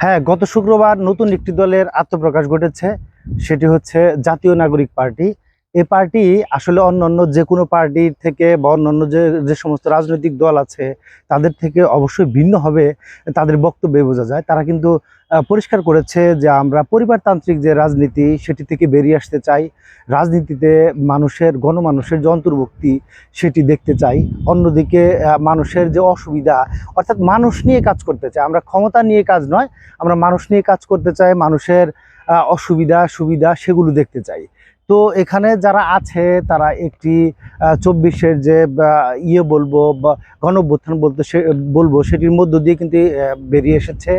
হ্যাঁ, গত শুক্রবার নতুন একটি দলের আত্মপ্রকাশ ঘটেছে। সেটি হচ্ছে জাতীয় নাগরিক পার্টি। এই পার্টি আসলে অন্যান্য যে কোনো পার্টির থেকে বা অন্যান্য যে যে সমস্ত রাজনৈতিক দল আছে তাদের থেকে অবশ্যই ভিন্ন হবে। তাদের বক্তব্যে বোঝা যায় তারা কিন্তু পরিষ্কার করেছে যে আমরা পরিবারতান্ত্রিক যে রাজনীতি সেটি থেকে বেরিয়ে আসতে চাই। রাজনীতিতে গণমানুষের যে অন্তর্ভুক্তি সেটি দেখতে চাই। অন্যদিকে মানুষের যে অসুবিধা, অর্থাৎ মানুষ নিয়ে কাজ করতে চাই। আমরা ক্ষমতা নিয়ে কাজ নয়, আমরা মানুষ নিয়ে কাজ করতে চাই। মানুষের অসুবিধা সুবিধা সেগুলো দেখতে চাই। তো এখানে যারা আছে তারা একটি ২৪-এর যে বলবো বা গণঅভ্যুত্থান বলবো সেটির মধ্য দিয়ে কিন্তু বেরিয়ে এসেছে।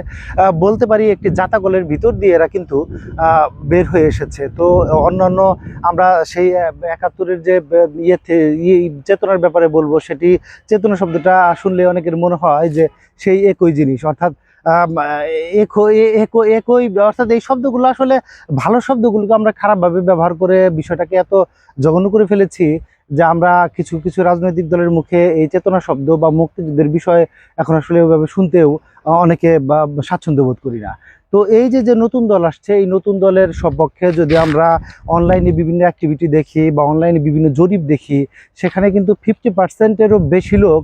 বলতে পারি একটি জাতাকলের ভিতর দিয়ে এরা কিন্তু বের হয়ে এসেছে। তো অন্যান্য আমরা সেই ৭১-এর যে চেতনার ব্যাপারে বলবো, সেটি চেতনা শব্দটা শুনলে অনেকের মনে হয় যে সেই একই জিনিস, অর্থাৎ একই অর্থাৎ এই শব্দগুলো আসলে ভালো শব্দগুলোকে আমরা খারাপভাবে ব্যবহার করে বিষয়টাকে এত জঘন্য করে ফেলেছি যে আমরা কিছু কিছু রাজনৈতিক দলের মুখে এই চেতনা শব্দ বা মুক্তিযুদ্ধের বিষয় এখন আসলে ওইভাবে শুনতেও অনেকে বা স্বাচ্ছন্দ্য বোধ করি না। তো এই যে যে নতুন দল আসছে, এই নতুন দলের সপক্ষে যদি আমরা অনলাইনে বিভিন্ন অ্যাক্টিভিটি দেখি বা অনলাইনে বিভিন্ন জরিপ দেখি, সেখানে কিন্তু 50%-এরও বেশি লোক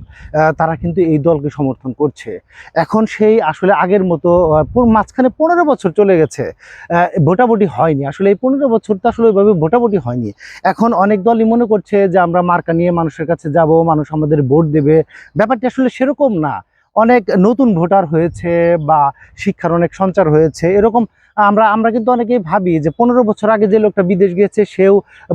তারা কিন্তু এই দলকে সমর্থন করছে। এখন সেই আসলে আগের মতো মাঝখানে ১৫ বছর চলে গেছে, ভোটাভুটি হয়নি। আসলে এই ১৫ বছর তো আসলে ওইভাবে ভোটাভুটি হয়নি। এখন অনেক দলই মনে করছে যে আমরা মার্কা নিয়ে মানুষের কাছে যাব, মানুষ আমাদের ভোট দেবে। ব্যাপারটা আসলে সেরকম না। অনেক নতুন ভোটার হয়েছে বা শিক্ষার অনেক সঞ্চার হয়েছে, এরকম আমরা আমরা কিন্তু অনেকেই ভাবি যে ১৫ বছর আগে যে লোকটা বিদেশ গিয়েছে সেও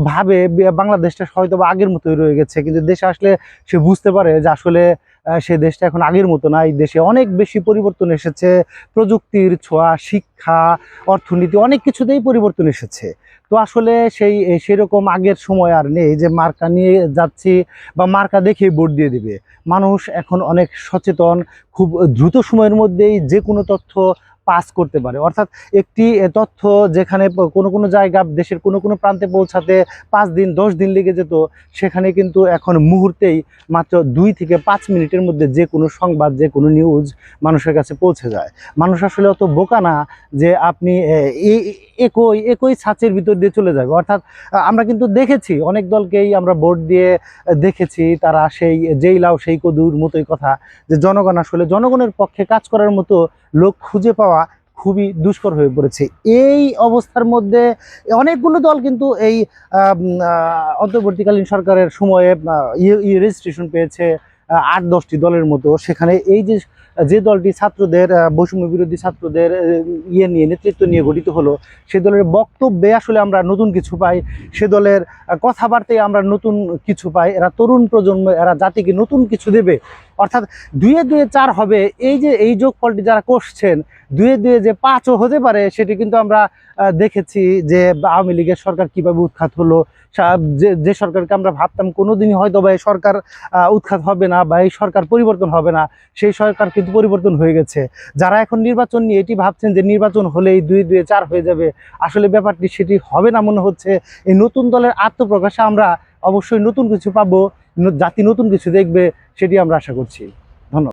ভাবে বাংলাদেশটা হয়তো বা আগের মতোই রয়ে গেছে, কিন্তু দেশে আসলে সে বুঝতে পারে যে আসলে সে দেশটা এখন আগের মতো না। এই দেশে অনেক বেশি পরিবর্তন এসেছে। প্রযুক্তির ছোঁয়া, শিক্ষা, অর্থনীতি অনেক কিছুতেই পরিবর্তন এসেছে। তো আসলে সেরকম আগের সময় আর নেই যে মার্কা নিয়ে যাচ্ছি বা মার্কা দেখে ভোট দিয়ে দিবে। মানুষ এখন অনেক সচেতন, খুব দ্রুত সময়ের মধ্যেই যে কোনো তথ্য পাস করতে পারে। অর্থাৎ একটি তথ্য যেখানে কোনো কোনো জায়গা দেশের কোনো কোনো প্রান্তে পৌঁছাতে ৫ দিন ১০ দিন লেগে যেত, সেখানে কিন্তু এখন মুহূর্তেই মাত্র ২ থেকে ৫ মিনিটের মধ্যে যে কোনো সংবাদ, যে কোনো নিউজ মানুষের কাছে পৌঁছে যায়। মানুষ আসলে অত বোকা না যে আপনি একই ছাঁচের ভিতর দিয়ে চলে যাবে। অর্থাৎ আমরা কিন্তু দেখেছি অনেক দলকেই আমরা ভোট দিয়ে দেখেছি তারা সেই যেই লাউ সেই কদুর মতোই কথা, যে জনগণ আসলে জনগণের পক্ষে কাজ করার মতো লোক খুঁজে পাওয়া খুবই দুষ্কর হয়ে পড়েছে। এই অবস্থার মধ্যে অনেকগুলো দল কিন্তু এই অন্তর্বর্তীকালীন সরকারের সময়ে রেজিস্ট্রেশন পেয়েছে, ৮-১০টি দলের মতো। সেখানে এই যে দলটি ছাত্রদের বৈষম্য বিরোধী ছাত্রদের নেতৃত্ব নিয়ে গঠিত হলো, সে দলের বক্তব্যে আসলে আমরা নতুন কিছু পাই, সে দলের কথাবার্তায় আমরা নতুন কিছু পাই। এরা তরুণ প্রজন্ম, এরা জাতিকে নতুন কিছু দেবে। অর্থাৎ ২-২ ৪ হবে, এই যে এই যোগফলটি যারা করছেন, ২-২ যে ৫ও হতে পারে, সেটি কিন্তু আমরা দেখেছি যে আওয়ামী লীগের সরকার কিভাবে উৎখাত হলো। যে সরকারকে আমরা ভাবতাম কোনোদিনই হয়তো বা এই সরকার উৎখাত হবে না বা এই সরকার পরিবর্তন হবে না, সেই সরকার কিন্তু পরিবর্তন হয়ে গেছে। যারা এখন নির্বাচন নিয়ে এটি ভাবছেন যে নির্বাচন হলেই ২-২ ৪ হয়ে যাবে, আসলে ব্যাপারটি সেটি হবে না মনে হচ্ছে। এই নতুন দলের আত্মপ্রকাশে আমরা অবশ্যই নতুন কিছু পাবো, জাতি নতুন কিছু দেখবে, সেটি আমরা আশা করছি।